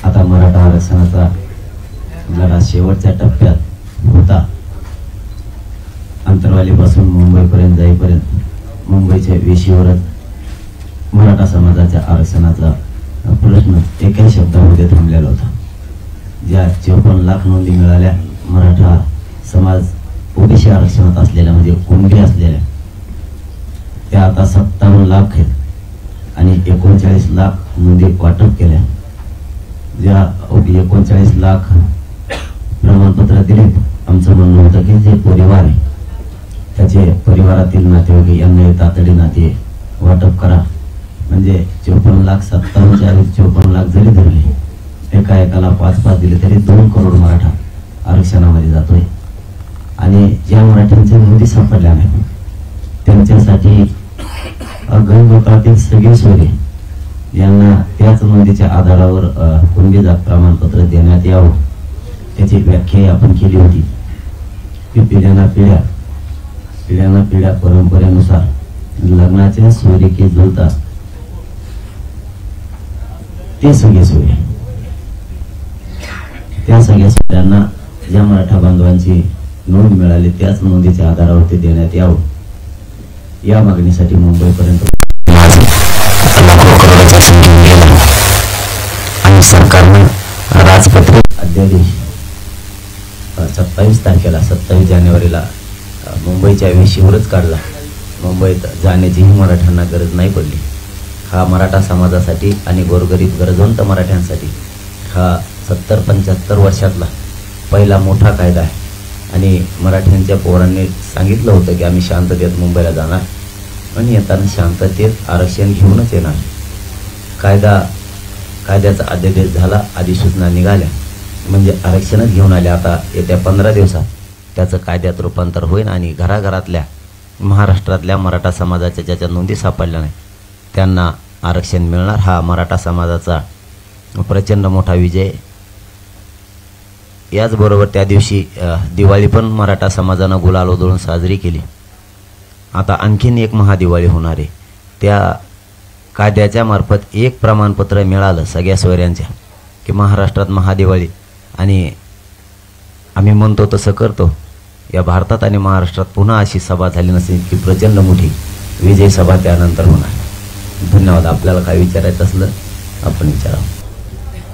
आता मराठा आरक्षणाचा लढा शेवटच्या टप्प्यात होता. अंतरवालीपासून मुंबईपर्यंत जाईपर्यंत मुंबईच्या वेशीवरच मराठा समाजाच्या आरक्षणाचा प्रश्न एका शब्दामध्ये थांबलेला होता. ज्या 54 लाख नोंदी मिळाल्या मराठा समाज ओबीसी आरक्षणात असलेल्या म्हणजे कुणबी असलेल्या, त्या आता 57 लाख आहेत आणि 39 लाख नोंदी वाटप केल्या. ज्या 39 लाख प्रमाणपत्र दिले, आमचं म्हणणं होतं की जे परिवार आहे त्याचे परिवारातील नातेवाईक यांना तातडी नाते वाटप करा. म्हणजे 54 लाख 54 लाख जरी धरले, एका एकाला 5-5 दिले तरी 2 करोड मराठा आरक्षणामध्ये जातोय. आणि ज्या मराठ्यांचे नोंदी सापडल्या नाही त्यांच्यासाठी गणगोत्रातील सगळे सोयरे यांना त्याच नोंदीच्या आधारावर कुणबी जात प्रमाणपत्र देण्यात यावं, त्याची व्याख्या आपण केली होती की पिढ्याना पिढ्या परंपरेनुसार लग्नाचे सोयरे की जुळतात ते सगळे सोयरे, त्या सगळ्या सोयऱ्यांना ज्या मराठा बांधवांची नोंद मिळाली त्याच नोंदीच्या आधारावर ते देण्यात यावं, या मागणीसाठी मुंबईपर्यंत आणि सरकारने राजपत्रित अध्यादेश 27 तारखेला 27 जानेवारीला मुंबईच्या वेशीवरच काढला. मुंबईत जाण्याचीही मराठ्यांना गरज नाही पडली. हा मराठा समाजासाठी आणि गोरगरीब गरजवंत मराठ्यांसाठी हा 70-75 वर्षातला पहिला मोठा कायदा आहे. आणि मराठ्यांच्या पोरांनी सांगितलं होतं की आम्ही शांततेत मुंबईला जाणार आणि येताना शांततेत आरक्षण घेऊनच येणार. कायद्याचा अध्यादेश झाला, अधिसूचना निघाल्या म्हणजे आरक्षणच घेऊन आले. आता येत्या 15 दिवसात त्याचं कायद्यात रूपांतर होईल आणि घराघरातल्या महाराष्ट्रातल्या मराठा समाजाच्या ज्याच्या नोंदी सापडल्या नाही त्यांना आरक्षण मिळणार. हा मराठा समाजाचा प्रचंड मोठा विजय. याचबरोबर त्या दिवशी दिवाळी पण मराठा समाजानं गुलाल उधळून साजरी केली. आता आणखीन एक महादिवाळी होणार आहे. त्या कायद्याच्या मार्फत एक प्रमाणपत्र मिळालं सगळ्या सोयऱ्यांच्या की महाराष्ट्रात महादिवाळी, आणि आम्ही म्हणतो तसं करतो. या भारतात आणि महाराष्ट्रात पुन्हा अशी सभा झाली नसेल की प्रचंड मोठी विजय सभा त्यानंतर होणार. धन्यवाद. आपल्याला काय विचारायचं असलं आपण विचारावं.